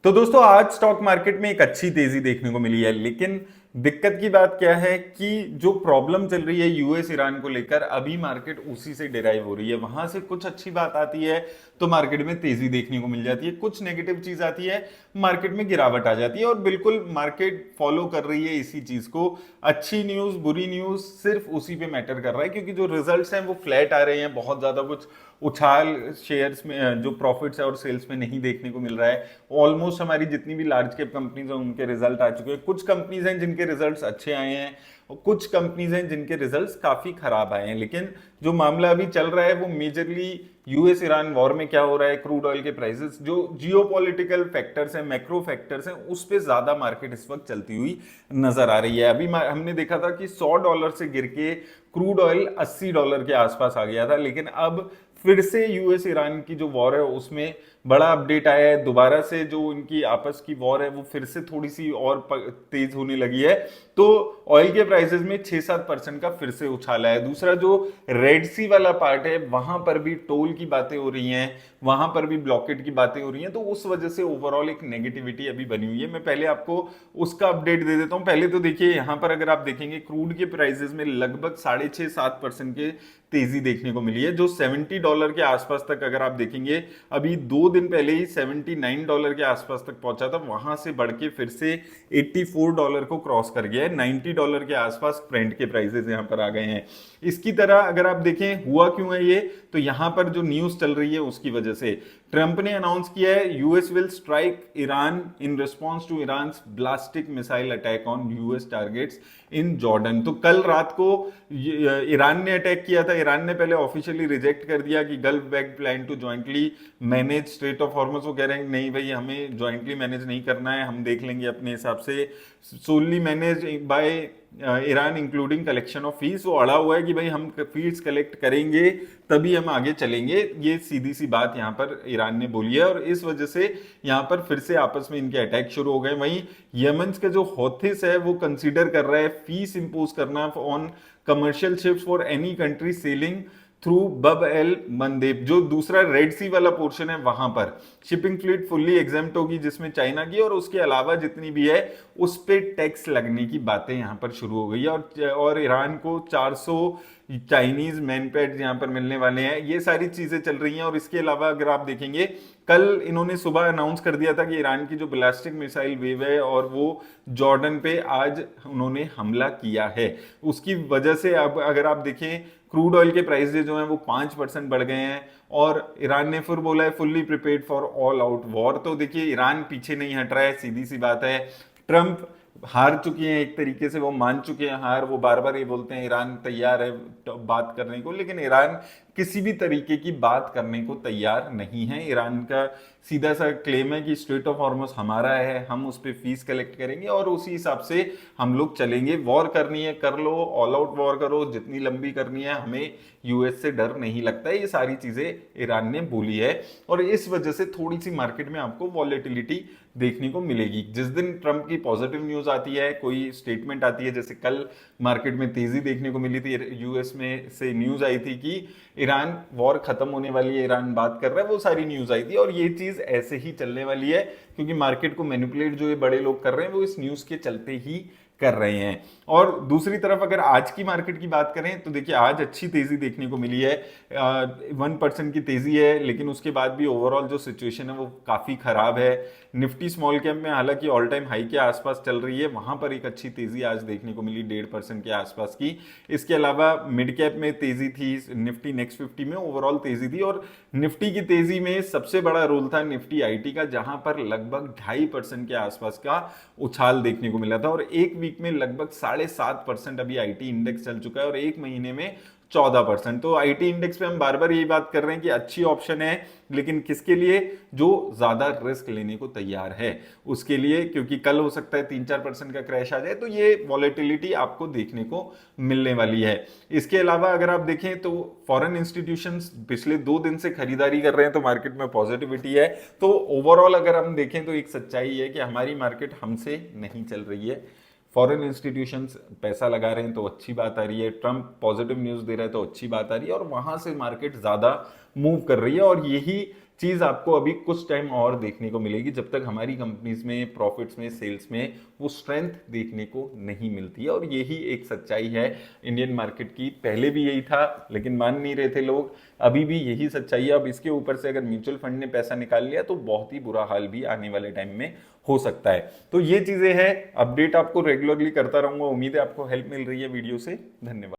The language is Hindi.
तो दोस्तों आज स्टॉक मार्केट में एक अच्छी तेजी देखने को मिली है, लेकिन दिक्कत की बात क्या है कि जो प्रॉब्लम चल रही है यूएस ईरान को लेकर, अभी मार्केट उसी से डिराइव हो रही है। वहां से कुछ अच्छी बात आती है तो मार्केट में तेजी देखने को मिल जाती है, कुछ नेगेटिव चीज आती है मार्केट में गिरावट आ जाती है, और बिल्कुल मार्केट फॉलो कर रही है इसी चीज को। अच्छी न्यूज बुरी न्यूज सिर्फ उसी पे मैटर कर रहा है, क्योंकि जो रिजल्ट्स हैं वो फ्लैट आ रहे हैं, बहुत ज्यादा कुछ उछाल शेयर्स में जो प्रॉफिट्स है और सेल्स में नहीं देखने को मिल रहा है। ऑलमोस्ट हमारी जितनी भी लार्ज कैप कंपनीज हैं उनके रिजल्ट आ चुके हैं। कुछ कंपनीज हैं जिनके रिजल्ट्स अच्छे आए हैं और कुछ कंपनीज हैं जिनके रिजल्ट्स काफी खराब आए हैं। लेकिन जो मामला अभी चल रहा है वो मेजरली यूएस ईरान वॉर में क्या हो रहा है, क्रूड ऑयल के प्राइसेस, जो जियोपॉलिटिकल फैक्टर्स हैं, मैक्रो फैक्टर्स हैं, उस पे ज्यादा मार्केट इस वक्त चलती हुई नजर आ रही है। अभी हमने देखा था कि $100 से गिर के क्रूड ऑयल $80 के आसपास आ गया था, लेकिन अब फिर से यूएस ईरान की जो वॉर है उसमें बड़ा अपडेट आया है। दोबारा से जो इनकी आपस की वॉर है वो फिर से थोड़ी सी और तेज होने लगी है, तो ऑयल के प्राइसेस में 6-7% का फिर से उछाला है। दूसरा जो रेड सी वाला पार्ट है वहां पर भी टोल की बातें हो रही हैं, वहां पर भी ब्लॉकेट की बातें हो रही हैं, तो उस वजह से ओवरऑल एक नेगेटिविटी अभी बनी हुई है। मैं पहले आपको उसका अपडेट दे देता हूं। पहले तो देखिए यहां पर अगर आप देखेंगे क्रूड के प्राइसेस में लगभग 6.5-7% के तेजी देखने को मिली है, जो $70 के आसपास तक अगर आप देखेंगे अभी 2 दिन पहले ही $79 के आसपास तक पहुंचा था, वहां से बढ़ के फिर से $84 को क्रॉस कर गया है। $90 के आसपास ब्रेंट के प्राइसेस यहां पर आ गए हैं। इसकी तरह अगर आप देखें हुआ क्यों है ये, तो यहां पर जो न्यूज चल रही है उसकी वजह से ट्रंप ने अनाउंस किया है US will strike Iran in response to Iran ballistic missile attack on US targets in Jordan. तो कल रात को ईरान ने अटैक किया था। ईरान ने पहले ऑफिशियली रिजेक्ट कर दिया कि Gulf backed plan to jointly manage strait of Hormuz. वो कह रहे हैं नहीं भाई, हमें ज्वाइंटली मैनेज नहीं करना है, हम देख लेंगे अपने हिसाब से, solely manage by Iran including collection of fees. वो अड़ा हुआ है कि भाई हम फीस कलेक्ट करेंगे तभी हम आगे चलेंगे। ये सीधी सी बात यहाँ पर ईरान ने बोली है, और इस वजह से यहाँ पर फिर से आपस में इनके अटैक शुरू हो गए। वहीं यमन का जो हौथिस है वो कंसीडर कर रहा है फीस इंपोज करना on commercial ships for any country selling through बब एल मंदेब। जो दूसरा रेड सी वाला पोर्शन है वहां पर शिपिंग फ्लीट फुल्ली एग्जेम्प्ट होगी, जिसमें चाइना की और उसके अलावा जितनी भी है उस पे टैक्स लगने की बातें यहां पर शुरू हो गई है। और ईरान को 400 चाइनीज मैनपैड यहां पर मिलने वाले हैं। ये सारी चीजें चल रही हैं। और इसके अलावा अगर आप देखेंगे कल इन्होंने सुबह अनाउंस कर दिया था कि ईरान की जो बैलिस्टिक मिसाइल वेव है और वो जॉर्डन पे आज उन्होंने हमला किया है। उसकी वजह से अब अगर आप देखें क्रूड ऑयल के प्राइसेस जो हैं वो 5% बढ़ गए हैं, और ईरान ने फिर बोला है fully prepared for all out war. तो देखिए ईरान पीछे नहीं हट रहा है, सीधी सी बात है। ट्रंप हार चुके हैं, एक तरीके से वो मान चुके हैं हार। वो बार बार ये बोलते हैं ईरान तैयार है बात करने को, लेकिन ईरान किसी भी तरीके की बात करने को तैयार नहीं है। ईरान का सीधा सा क्लेम है कि स्ट्रेट ऑफ हॉर्मुज हमारा है, हम उस पर फीस कलेक्ट करेंगे और उसी हिसाब से हम लोग चलेंगे। वॉर करनी है कर लो, ऑल आउट वॉर करो, जितनी लंबी करनी है, हमें यूएस से डर नहीं लगता है। ये सारी चीजें ईरान ने बोली है, और इस वजह से थोड़ी सी मार्केट में आपको वॉलेटिलिटी देखने को मिलेगी। जिस दिन ट्रंप की पॉजिटिव न्यूज आती है, कोई स्टेटमेंट आती है, जैसे कल मार्केट में तेजी देखने को मिली थी, यूएस में से न्यूज आई थी कि ईरान वॉर खत्म होने वाली है, ईरान बात कर रहा है, वो सारी न्यूज आई थी। और ये चीज ऐसे ही चलने वाली है, क्योंकि मार्केट को मैनिपुलेट जो ये बड़े लोग कर रहे हैं वो इस न्यूज के चलते ही कर रहे हैं। और दूसरी तरफ अगर आज की मार्केट की बात करें तो देखिए आज अच्छी तेजी देखने को मिली है, 1% की तेजी है, लेकिन उसके बाद भी ओवरऑल जो सिचुएशन है वो काफी खराब है। निफ्टी स्मॉल कैप में हालांकि ऑल टाइम हाई के आसपास चल रही है, वहां पर एक अच्छी तेजी आज देखने को मिली 1.5% के आसपास की। इसके अलावा मिड कैप में तेजी थी, निफ्टी नेक्स्ट 50 में ओवरऑल तेजी थी, और निफ्टी की तेजी में सबसे बड़ा रोल था निफ्टी आईटी का, जहां पर लगभग 2.5% के आसपास का उछाल देखने को मिला था। और एक वीक में लगभग 7.5% अभी आईटी इंडेक्स चल चुका है, और एक महीने में 14%। तो आईटी इंडेक्स पे हम बार बार यही बात कर रहे हैं कि अच्छी ऑप्शन है, लेकिन किसके लिए? जो ज्यादा रिस्क लेने को तैयार है उसके लिए, क्योंकि कल हो सकता है 3-4% का क्रैश आ जाए, तो ये वॉलेटिलिटी आपको देखने को मिलने वाली है। इसके अलावा अगर आप देखें तो फॉरेन इंस्टीट्यूशंस पिछले 2 दिन से खरीदारी कर रहे हैं, तो मार्केट में पॉजिटिविटी है। तो ओवरऑल अगर हम देखें तो एक सच्चाई है कि हमारी मार्केट हमसे नहीं चल रही है। फॉरेन इंस्टीट्यूशंस पैसा लगा रहे हैं तो अच्छी बात आ रही है, ट्रंप पॉजिटिव न्यूज दे रहा है तो अच्छी बात आ रही है, और वहां से मार्केट ज्यादा मूव कर रही है। और यही चीज आपको अभी कुछ टाइम और देखने को मिलेगी, जब तक हमारी कंपनीज में प्रॉफिट्स में सेल्स में वो स्ट्रेंथ देखने को नहीं मिलती है। और यही एक सच्चाई है इंडियन मार्केट की। पहले भी यही था लेकिन मान नहीं रहे थे लोग, अभी भी यही सच्चाई है। अब इसके ऊपर से अगर म्यूचुअल फंड ने पैसा निकाल लिया तो बहुत ही बुरा हाल भी आने वाले टाइम में हो सकता है। तो ये चीजें हैं, अपडेट आपको रेगुलरली करता रहूंगा। उम्मीद है आपको हेल्प मिल रही है वीडियो से। धन्यवाद।